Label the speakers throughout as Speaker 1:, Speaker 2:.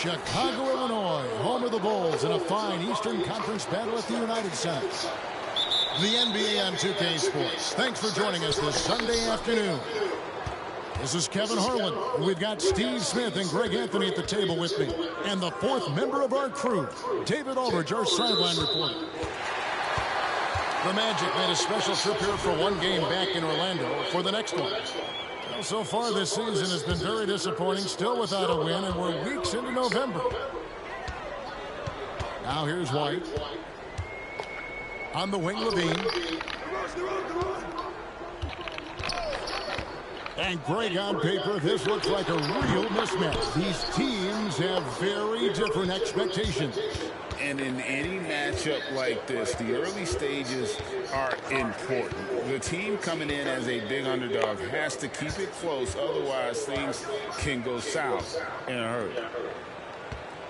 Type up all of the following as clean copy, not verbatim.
Speaker 1: Chicago, Illinois, home of the Bulls in a fine Eastern Conference battle at the United Center. The NBA on 2K Sports. Thanks for joining us this Sunday afternoon. This is Kevin Harlan. We've got Steve Smith and Greg Anthony at the table with me. And the fourth member of our crew, David Aldridge, our sideline reporter. The Magic made a special trip here for one game back in Orlando for the next one. Well, so far this season has been very disappointing, still without a win, and we're weeks into November. Now here's White. On the wing, Levine. And Greg, on paper, this looks like a real mismatch. These teams have very different expectations.
Speaker 2: And in any matchup like this, the early stages are important. The team coming in as a big underdog has to keep it close, otherwise things can go south in a hurry.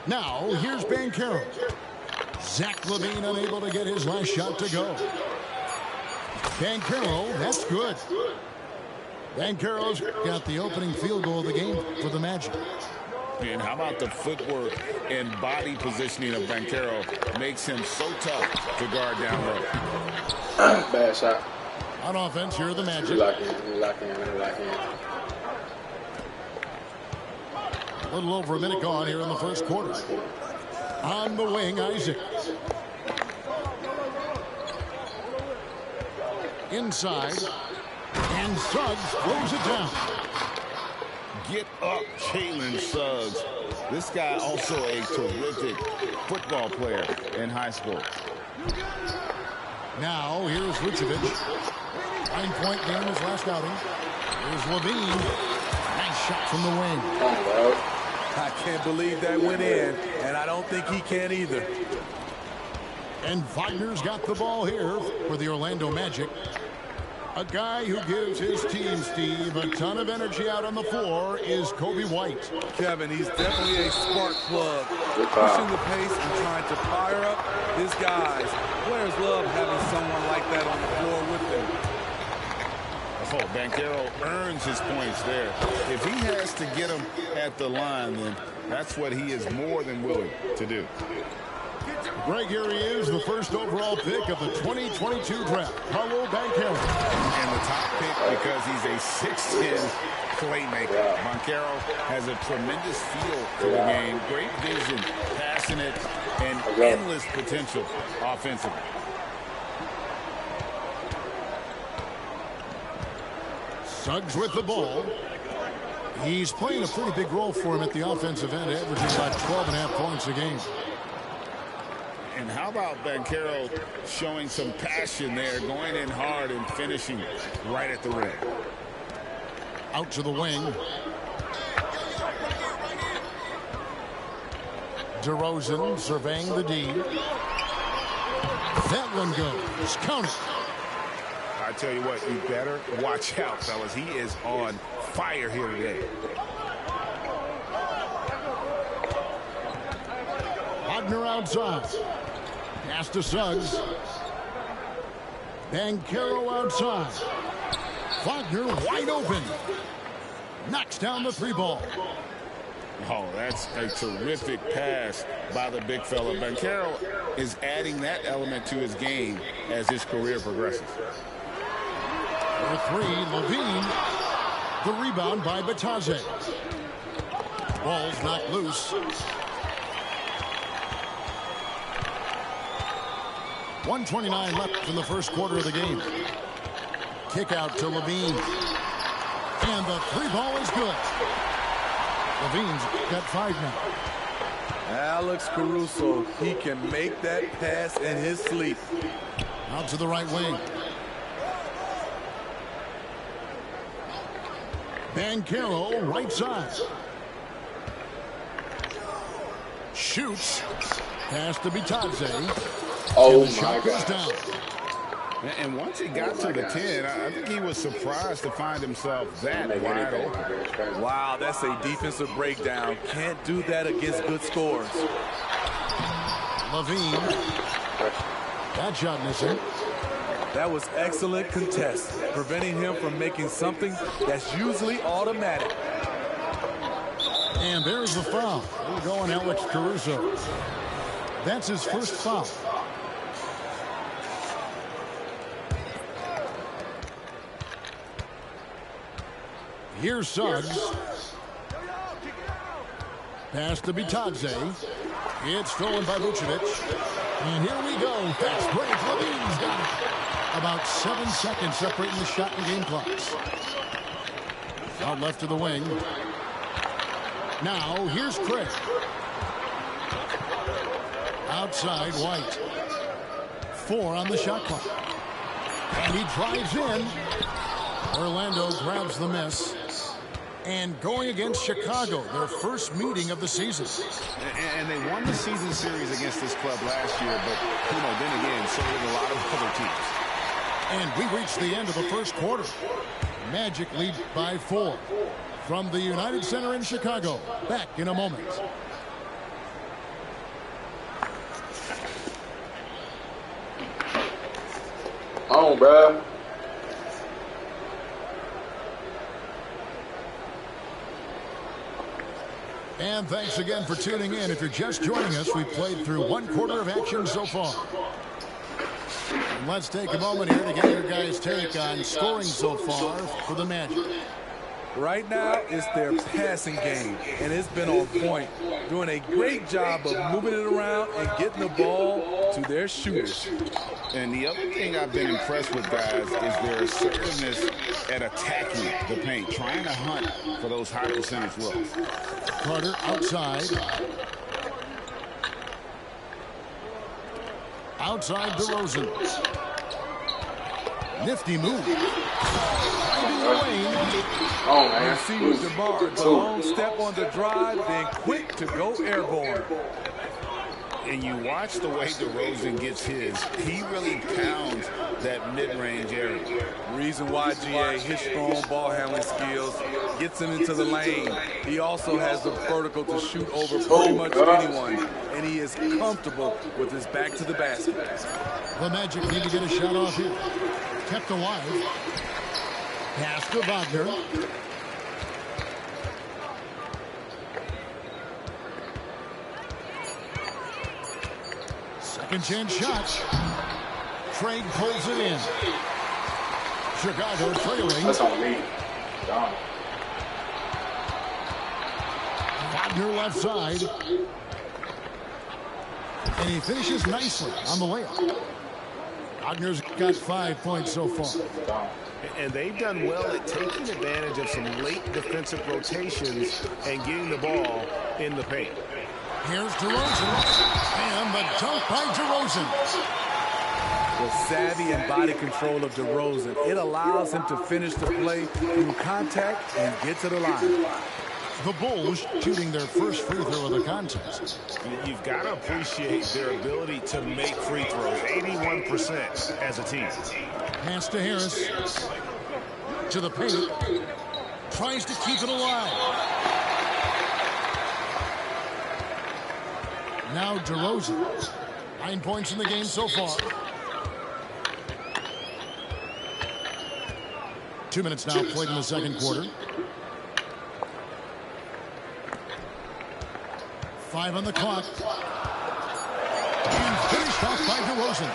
Speaker 1: Now, here's Banchero. Zach LaVine unable to get his last shot to go. Banchero, that's good. Banchero's got the opening field goal of the game for the Magic.
Speaker 2: And how about the footwork and body positioning of Banchero makes him so tough to guard down low.
Speaker 3: Bad shot.
Speaker 1: On offense, here are the Magic.
Speaker 3: Lock in.
Speaker 1: A little over a minute gone here in the first quarter. On the wing, Isaac. Inside. And Suggs throws it down.
Speaker 2: Get up, Jalen Suggs. This guy also a terrific football player in high school.
Speaker 1: Now, here's Vucevic. 9-point game his last outing. Here's Levine. Nice shot from the wing.
Speaker 4: I can't believe that went in, and I don't think he can either.
Speaker 1: And Wagner's got the ball here for the Orlando Magic. A guy who gives his team, Steve, a ton of energy out on the floor is Coby White.
Speaker 4: Kevin, he's definitely a spark plug, pushing the pace and trying to fire up his guys. Players love having someone like that on the floor with them.
Speaker 2: Oh, Banchero earns his points there. If he has to get them at the line, then that's what he is more than willing to do.
Speaker 1: Greg, here he is, the first overall pick of the 2022 draft, Paolo Banchero.
Speaker 2: And the top pick because he's a 6'10 playmaker. Banchero has a tremendous feel for the game, great vision, passionate, and endless potential offensively.
Speaker 1: Suggs with the ball. He's playing a pretty big role for him at the offensive end, averaging about 12.5 points a game.
Speaker 2: And how about Banchero showing some passion there, going in hard and finishing right at the rim.
Speaker 1: Out to the wing. DeRozan surveying the D. That one goes. Count it.
Speaker 2: I tell you what, you better watch out, fellas. He is on fire here today.
Speaker 1: Wagner outside. Pass to Suggs. Banchero outside. Wagner wide open. Knocks down the three ball.
Speaker 2: Oh, that's a terrific pass by the big fella. Banchero is adding that element to his game as his career progresses.
Speaker 1: For three, Levine. The rebound by Batadze. Ball's knocked loose. 1:29 left in the first quarter of the game. Kick out to Levine. And the three ball is good. Levine's got 5 now.
Speaker 4: Alex Caruso, he can make that pass in his sleep.
Speaker 1: Out to the right wing. Banchero, right side. Shoots. Pass to Batadze.
Speaker 3: Oh,
Speaker 1: the shot goes down.
Speaker 2: And once he got to the 10, I think he was surprised to find himself that wide open.
Speaker 4: Wow, that's a defensive breakdown. Can't do that against good scores.
Speaker 1: Levine. That shot missing.
Speaker 4: That was excellent contest, preventing him from making something that's usually automatic.
Speaker 1: And there's the foul. We're going Alex Caruso. That's his first foul. Here's Suggs. Pass to Bitadze. It's stolen by Vucevic. And here we go. Fast break. Levine's got it. About 7 seconds separating the shot and game clocks. Out left to the wing. Now, here's Craig. Outside, White. 4 on the shot clock. And he drives in. Orlando grabs the miss. And going against Chicago, their first meeting of the season.
Speaker 2: And they won the season series against this club last year, but, then again, so did a lot of other teams.
Speaker 1: And we reached the end of the first quarter. Magic lead by 4. From the United Center in Chicago. Back in a moment.
Speaker 3: On, bruh.
Speaker 1: And thanks again for tuning in. If you're just joining us, we've played through 1 quarter of action so far. And let's take a moment here to get your guys' take on scoring so far for the Magic.
Speaker 4: Right now, it's their passing game, and it's been on point. Doing a great job of moving it around and getting the ball to their shooters.
Speaker 2: And the other thing I've been impressed with, guys, is their assertiveness at attacking the paint, trying to hunt for those high percentage looks.
Speaker 1: Carter outside. Outside DeRozan. Nifty move.
Speaker 3: Oh, man.
Speaker 4: You see with DeMar, the long step on the drive, then quick to go airborne.
Speaker 2: And you watch the way DeRozan gets his. He really pounds that mid-range area.
Speaker 4: Reason why, GA, his strong ball handling skills gets him into the lane. He also has the vertical to shoot over pretty much anyone. And he is comfortable with his back to the basket.
Speaker 1: The Magic need to get a shot off here. Kept alive. Pass to Wagner. Second chance shot. Craig pulls it in. Chicago trailing.
Speaker 3: That's on me. Done.
Speaker 1: Wagner left side. And he finishes nicely on the layup. Wagner's got 5 points so far.
Speaker 5: And they've done well at taking advantage of some late defensive rotations and getting the ball in the paint.
Speaker 1: Here's DeRozan. And the dunk by DeRozan.
Speaker 4: The savvy and body control of DeRozan. It allows him to finish the play through contact and get to the line.
Speaker 1: The Bulls shooting their first free throw of the contest.
Speaker 5: You've got to appreciate their ability to make free throws. 81% as a team.
Speaker 1: Pass to Harris. To the paint. Tries to keep it alive. Now DeRozan. 9 points in the game so far. 2 minutes now played in the second quarter. 5 on the clock. And finished off by DeRozan.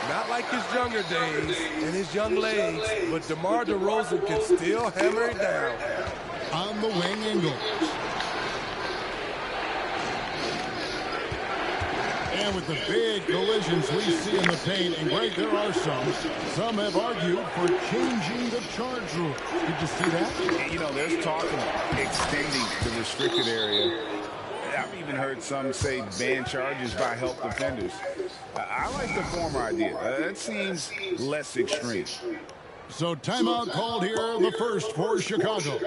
Speaker 4: Not like his younger days and his young legs, but DeMar DeRozan can still hammer it down.
Speaker 1: On the wing, Ingles. And with the big collisions we see in the paint, and Greg, there are some have argued for changing the charge rule. Did you see that?
Speaker 2: There's talk of extending the restricted area. I've even heard some say ban charges by help defenders. I like the former idea. That seems less extreme.
Speaker 1: So timeout called here, the first for Chicago.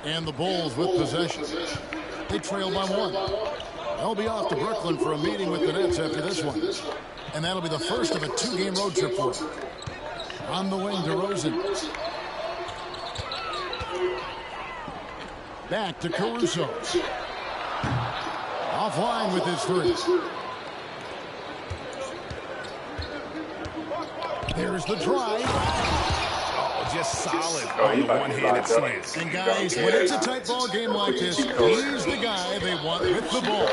Speaker 1: And the Bulls with possession. They trail by 1. They'll be off to Brooklyn for a meeting with the Nets after this one. And that'll be the first of a 2-game road trip for them. On the wing, DeRozan. Back to Caruso. offline with his three. Here's the drive.
Speaker 5: Oh, just solid on the one-handed slant.
Speaker 1: And guys, when it's a tight ball game like this, he's the guy they want with the ball.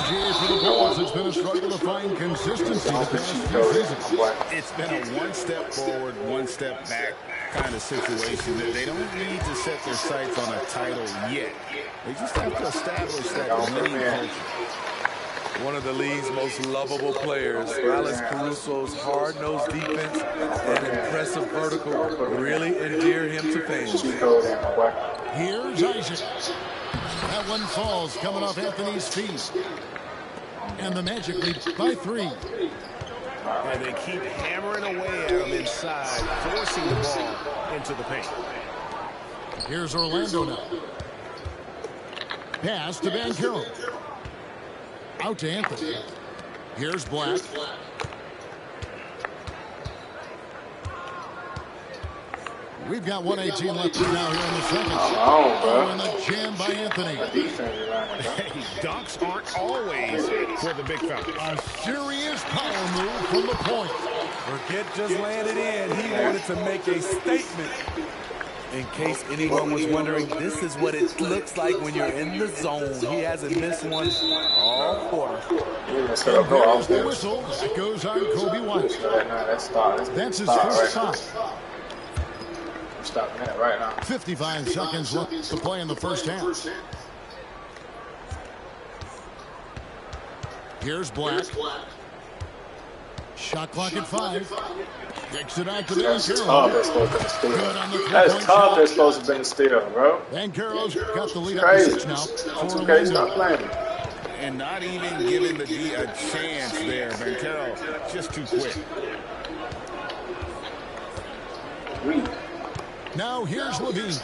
Speaker 1: GA for the Bulls, it's been a struggle to find consistency the past few seasons.
Speaker 2: It's been a one step forward, one step back kind of situation. That they don't need to set their sights on a title yet. They just have to establish that winning culture.
Speaker 4: One of the league's most lovable players, Alex Caruso's hard-nosed defense and impressive vertical really endear him to fans.
Speaker 1: Here's Isaac. That one falls coming off Anthony's feet. And the Magic lead by 3.
Speaker 5: And they keep hammering away at him inside, forcing the ball into the paint.
Speaker 1: Here's Orlando now. Pass to Banchero. Out to Anthony. Here's Black. We've got 1:18 left now here in the second. Oh, and the jam by Anthony.
Speaker 5: Hey, dunks aren't always for the big fella.
Speaker 1: A serious power move from the point.
Speaker 4: Forget just landed in. He wanted to make a statement. In case anyone was wondering, this is what it looks like when you're in the zone. He hasn't missed one all quarter.
Speaker 1: And there's the whistle. That goes on Kobe White. That's his first stop.
Speaker 3: Stopping that right now.
Speaker 1: 55 seconds left to play in the first half. Here's Black. Shot clock at 5. Kicks it out to Banchero.
Speaker 3: That's tough. That's supposed to be a steal, bro.
Speaker 1: Banchero's got the lead up to 6 now.
Speaker 3: It's okay. Stop playing.
Speaker 2: And not even giving the D a chance there. Banchero just too quick.
Speaker 1: Now here's Levine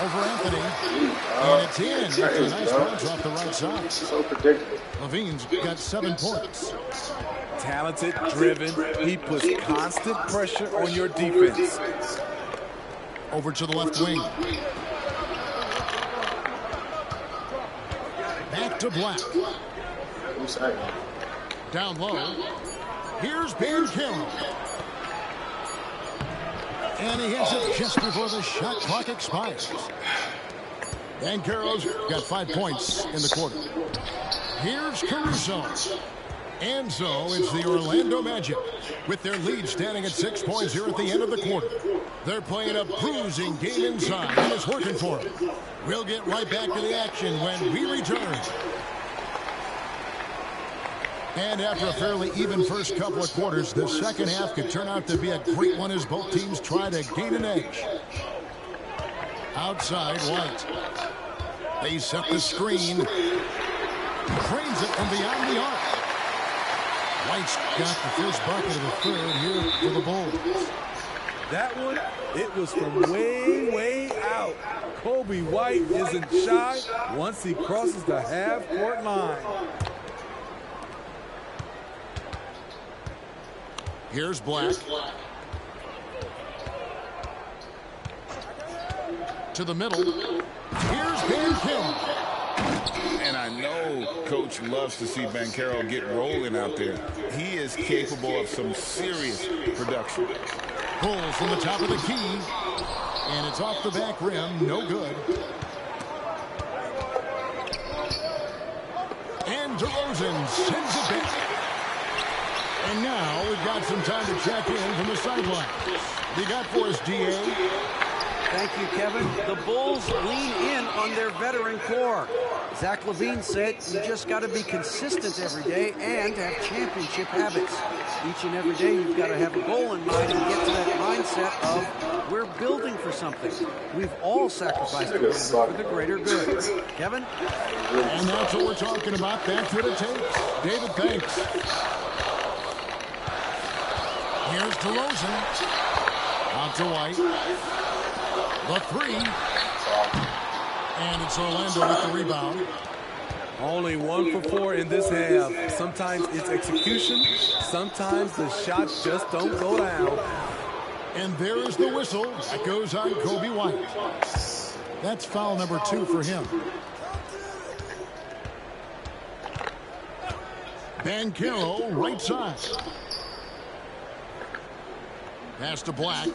Speaker 1: over Anthony, and it's in. It's a nice punch off the right side.
Speaker 3: So predictable.
Speaker 1: Levine's got 7 points.
Speaker 4: Talented, driven. He puts constant pressure on your defense.
Speaker 1: Over to the left wing. Back to Black. Down low. Here's Banchero. And he hits it just before the shot clock expires. Banchero's got 5 points in the quarter. Here's Caruso. And so it's the Orlando Magic with their lead standing at 6 points here at the end of the quarter. They're playing a bruising game inside, and it's working for them. We'll get right back to the action when we return. And after a fairly even first couple of quarters, the second half could turn out to be a great one as both teams try to gain an edge. Outside, White. They set the screen. Cranes it from beyond the arc. White's got the first bucket of the third here for the Bulls.
Speaker 4: That one, it was from way, way out. Kobe White isn't shy once he crosses the half-court line.
Speaker 1: Here's Black. To the middle. Here's Banchero.
Speaker 2: And I know Coach loves to see Banchero get rolling out there. He is capable of some serious production.
Speaker 1: Pulls from the top of the key. And it's off the back rim. No good. And DeRozan sends it back. And now we've got some time to check in from the sideline. What do you got for us, DA?
Speaker 6: Thank you, Kevin. The Bulls lean in on their veteran core. Zach LaVine said you just got to be consistent every day and have championship habits. Each and every day you've got to have a goal in mind and get to that mindset of we're building for something. We've all sacrificed a little bit for the greater good. Kevin?
Speaker 1: And that's what we're talking about. That's what it takes. David, thanks. Here's DeRozan. Out to White. The 3. And it's Orlando with the rebound.
Speaker 4: Only 1 for 4 in this half. Sometimes it's execution. Sometimes the shots just don't go down.
Speaker 1: And there is the whistle. That goes on Kobe White. That's foul number 2 for him. Banchero, right side. Pass to Black.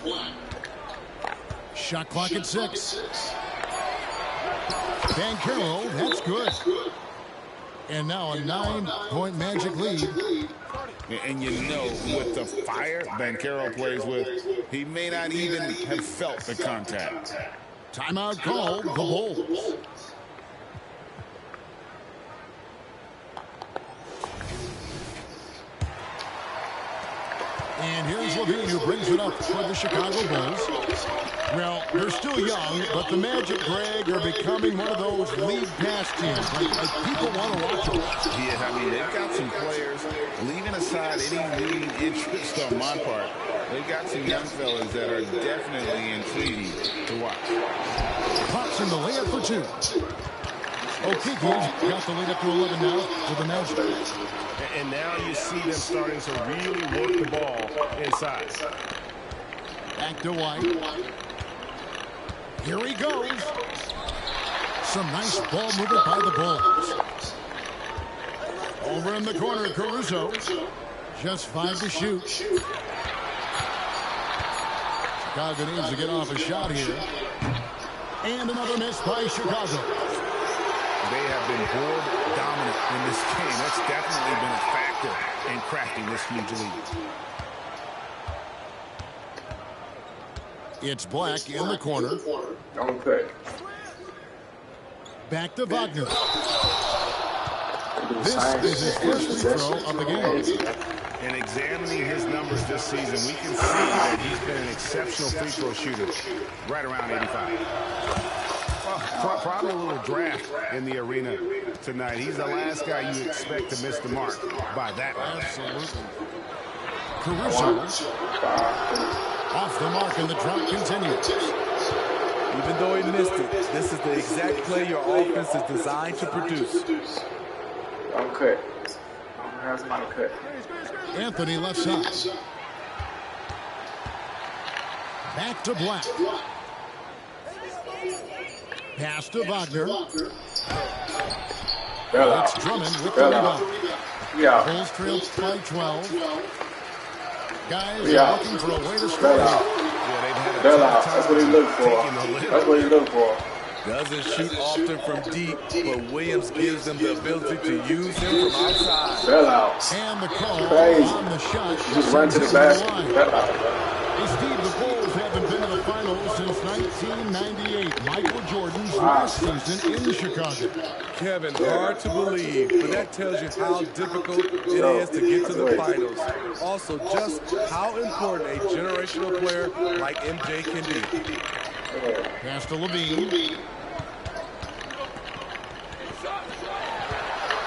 Speaker 1: Shot clock at 6. Banchero, that's good. And now a 9-point Magic lead.
Speaker 2: And you know, with the fire Banchero plays with, he may not even have felt the contact.
Speaker 1: Timeout called, the Bulls. And here's Levine, who brings it up for the Chicago Bulls. Well, they're still young, but the Magic, Greg, are becoming one of those league pass teams. Like people want to watch them.
Speaker 2: Yeah, I mean, they've got some players, leaving aside any leading interest on my part, they've got some young fellas that are definitely intriguing to watch.
Speaker 1: Pops in the layup for 2. O'Keefe's got the lead up to 11 now for the Magic.
Speaker 5: And now you see them starting to really work the ball inside.
Speaker 1: Back to White. Here he goes. Some nice ball movement by the Bulls. Over in the corner, Caruso. Just 5 to shoot. Chicago needs to get off a shot here. And another miss by Chicago.
Speaker 2: They have been board dominant in this game. That's definitely been a factor in crafting this huge lead.
Speaker 1: It's Black in the corner.
Speaker 3: Okay.
Speaker 1: Back to Wagner. This is his first free throw of the game.
Speaker 5: And examining his numbers this season, we can see that he's been an exceptional free throw shooter, right around 85. Probably a little draft in the arena tonight. He's the last guy you expect to miss the mark by that much.
Speaker 1: Absolutely. Caruso off the mark, and the drought continues.
Speaker 4: Even though he missed it, this is the exact play your offense is designed to produce.
Speaker 3: Okay. How's my cut?
Speaker 1: Anthony left side. Back to Black. Pass to Wagner. It's Drummond with the rebound.
Speaker 3: Yeah.
Speaker 1: Bulls trail by 12. Guys are looking for a way to score.
Speaker 3: That's what he looked for. That's what he looked for.
Speaker 4: Doesn't shoot often from deep, but Williams gives them the ability to use him from outside.
Speaker 3: Bell out.
Speaker 1: And the call
Speaker 3: Crazy.
Speaker 1: on the shot.
Speaker 3: Just run to the back. Bell out.
Speaker 1: Hey, Steve, the Bulls haven't been to the finals since 1998. Michael Jordan's last season in Chicago.
Speaker 4: Kevin, hard to believe, but that tells you how difficult it is to get to the finals. Also, just how important a generational player like MJ can be.
Speaker 1: Pass to Levine.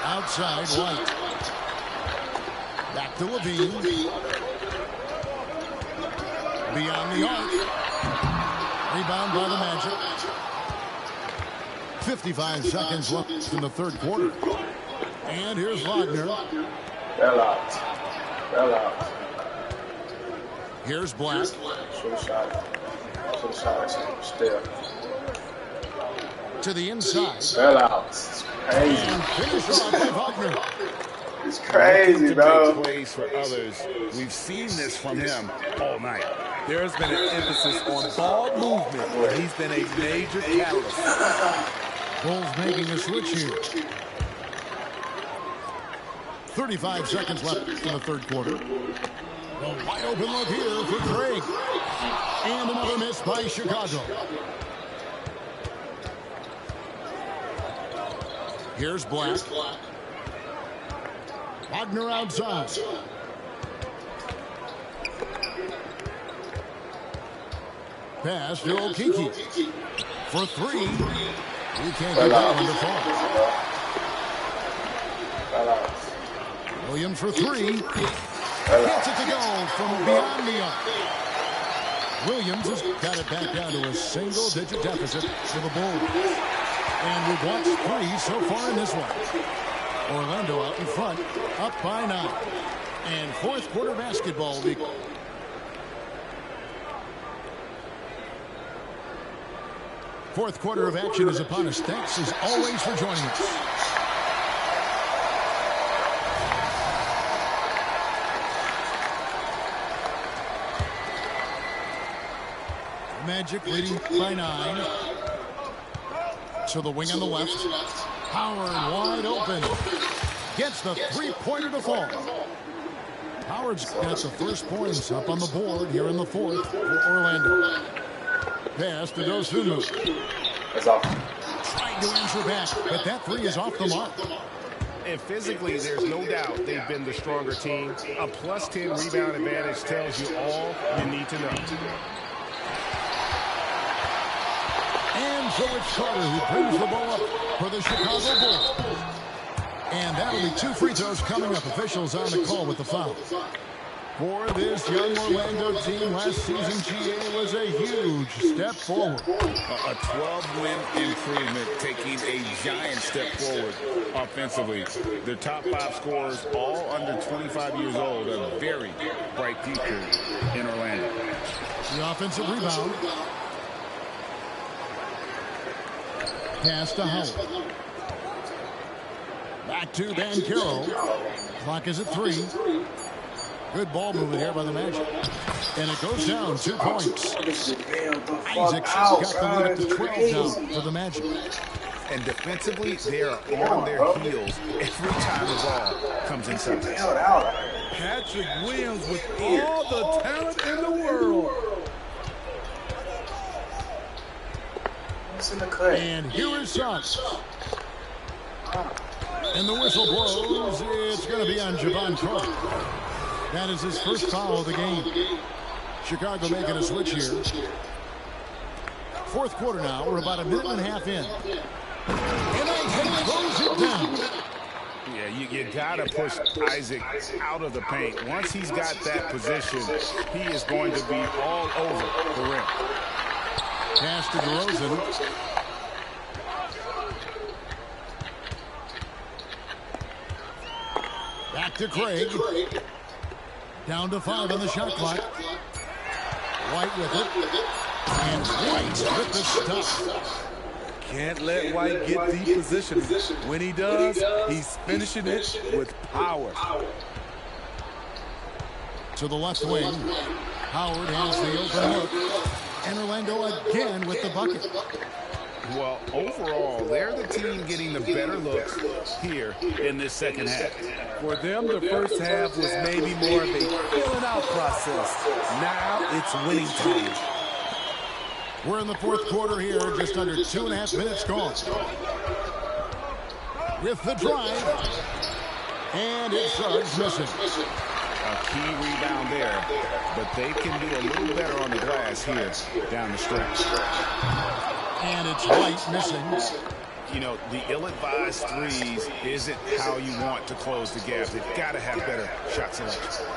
Speaker 1: Outside, White. Back to Levine. Beyond the arc. Rebound by the Magic. 55 seconds left in the third quarter. And here's Wagner.
Speaker 3: Bell out. Bell out.
Speaker 1: Here's Black.
Speaker 3: Should shot. Still.
Speaker 1: To the inside.
Speaker 3: Bell out. It's crazy.
Speaker 1: And finish off by Wagner.
Speaker 3: It's crazy,
Speaker 2: To
Speaker 3: bro.
Speaker 2: make plays for others. We've seen this from him all night.
Speaker 4: There's been an emphasis on ball movement, and he's been a major catalyst.
Speaker 1: Bulls making a switch here. 35 seconds left in the third quarter. A wide open look here for Craig. And another miss by Chicago. Here's Black. Wagner outside. Pass to Okeke. For 3. He can't get that one to fall. Williams for 3. Gets it to go from beyond the arc. Williams has got it back down to a single-digit deficit for the Bulls. And we've watched 3 so far in this one. Orlando out in front, up by 9. And fourth quarter basketball. Fourth quarter of action is upon us. Thanks as always for joining us. Magic leading by 9. To the wing on the left. Howard wide open. Gets the three-pointer to fall. Howard's got the first points up on the board here in the fourth for Orlando. Pass to Dosunmu.
Speaker 3: That's off.
Speaker 1: Trying to answer back, but that three is off the mark.
Speaker 5: And physically, there's no doubt they've been the stronger team. A plus 10 rebound advantage tells you all you need to know.
Speaker 1: And so it's Carter who brings the ball up for the Chicago Bulls. And that'll be 2 free throws coming up. Officials on the call with the foul. For this young Orlando team, last season GA was a huge step forward.
Speaker 2: A 12-win improvement, taking a giant step forward offensively. Their top 5 scorers, all under 25 years old, a very bright future in Orlando.
Speaker 1: The offensive rebound. Pass to Howard. Back to Banchero. Clock is at 3. Good ball movement here by the Magic. And it goes down 2 points. Isaac's got the lead up to 12 down for the Magic.
Speaker 5: And defensively, they are on their heels every time the ball comes inside.
Speaker 4: Patrick Williams with all the talent in the world.
Speaker 1: And here is Suggs. And the whistle blows. It's going to be on Jevon Carter. That is his first foul of the game. Chicago making a switch here. Fourth quarter now. We're about a minute and a half in. And Isaac throws it down.
Speaker 5: Yeah, you got to push Isaac out of the paint. Once he's got that position, he is going to be all over the rim.
Speaker 1: Pass to DeRozan. Back to Craig. Down to 5 on the shot clock. White with it. And White with the stuff.
Speaker 4: Can't let White get deep position. When he does, he's finishing it with power.
Speaker 1: To the left wing. Howard has the open look. And Orlando again with the bucket.
Speaker 5: Well, overall, they're the team getting the better looks here in this second half.
Speaker 4: For them, the first half was maybe more of a filling out process. Now it's winning time.
Speaker 1: We're in the fourth quarter here, just under 2.5 minutes gone. With the drive. And it's Suggs missing.
Speaker 5: A key rebound there, but they can do a little better on the glass here down the stretch.
Speaker 1: And it's White missing.
Speaker 5: You know, the ill-advised threes isn't how you want to close the gap. They've got to have better shot selection.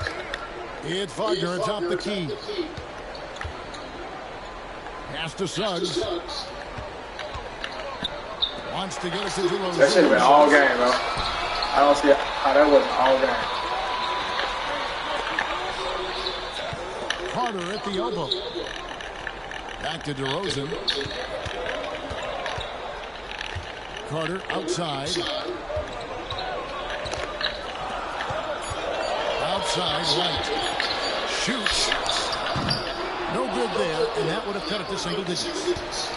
Speaker 1: It's Wagner atop the key. Pass to Suggs. Wants to get it to DeRozan.
Speaker 3: That should have been all game, bro. I don't see how that wasn't all game.
Speaker 1: Carter at the elbow. Back to DeRozan. Carter outside. Outside, White. Shoots. No good there, and that would have cut it to single digits.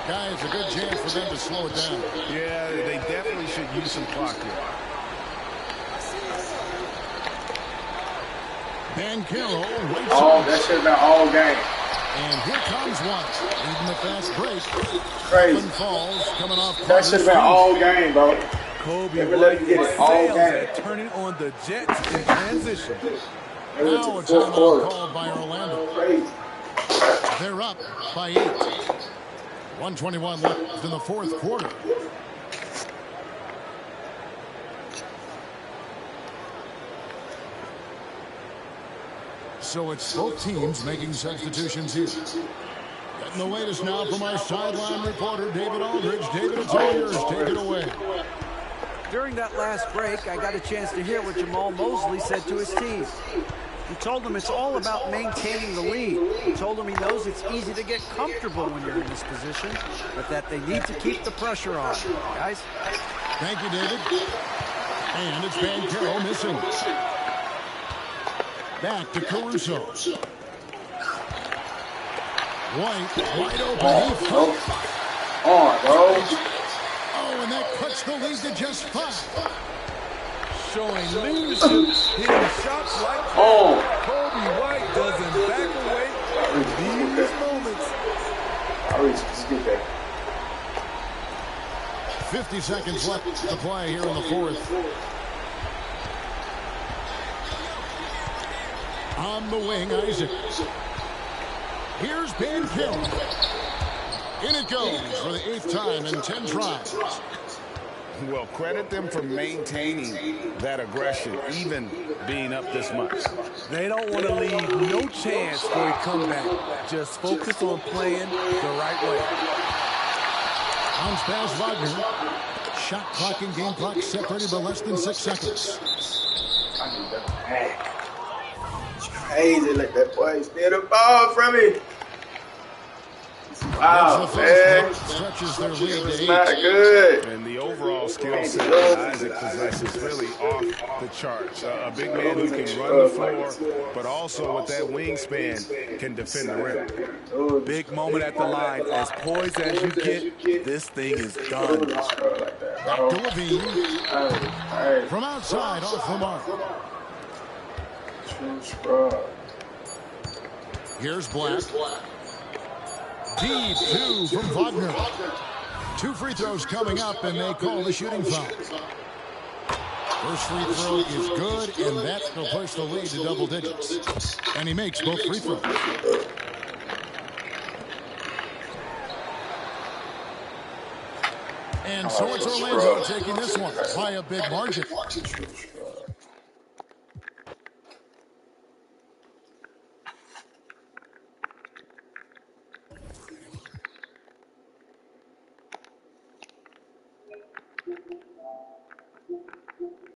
Speaker 1: Guys, a good chance for them to slow it down.
Speaker 5: Yeah, they definitely should use some clock here.
Speaker 1: Banchero waits.
Speaker 3: Oh, that should have been all game.
Speaker 1: And here comes White, leading the fast break.
Speaker 3: Crazy.
Speaker 1: Falls coming off.
Speaker 3: That should have been all game, bro.
Speaker 4: Kobe
Speaker 3: Never let him get it all
Speaker 4: fails
Speaker 3: game.
Speaker 4: at turning on the Jets in transition.
Speaker 1: Now a timeout called by Orlando.
Speaker 3: Crazy.
Speaker 1: They're up by 8. 1:21 left in the fourth quarter. So it's both teams making substitutions here. Getting the latest now from our sideline reporter, David Aldridge. David, it's all yours. Take it away.
Speaker 6: During that last break, I got a chance to hear what Jamal Mosley said to his team. He told them it's all about maintaining the lead. He told them he knows it's easy to get comfortable when you're in this position, but that they need to keep the pressure on. Guys?
Speaker 1: Thank you, David. And it's Banchero missing. Back to Caruso. White, wide open.
Speaker 3: Bro.
Speaker 1: Oh, and that cuts the lead to just 5.
Speaker 4: Showing leadership, hitting shots like that. Kobe White doesn't back away in these moments.
Speaker 3: Just get that.
Speaker 1: 50 seconds left to play here in the 4th. On the wing, Isaac. Here's Ben Kelly. In it goes for the 8th time in 10 tries.
Speaker 2: Well, credit them for maintaining that aggression, even being up this much.
Speaker 4: They don't want to leave no chance for a comeback. Just focus on playing the right way.
Speaker 1: Bounce pass Wagner. Shot clock and game clock separated by less than 6 seconds.
Speaker 3: I need that back. It's crazy. Let that boy steal the ball from me. Wow, man.
Speaker 1: Stretches their lead
Speaker 3: It's
Speaker 1: to
Speaker 3: not
Speaker 1: 8.
Speaker 3: good.
Speaker 2: And the overall skill set that Isaac possesses really off the charts. A big man who can run the floor, but also with that wingspan can defend the rim.
Speaker 4: Big moment at the line. As poised as you get, this thing is done.
Speaker 1: Back to Levine. From outside, off the mark. Here's Black. Deep 2 from Wagner. 2 free throws coming up, and they call the shooting foul. First free throw is good, and that will push the lead to double digits. And he makes both free throws. And so it's Orlando taking this one by a big margin.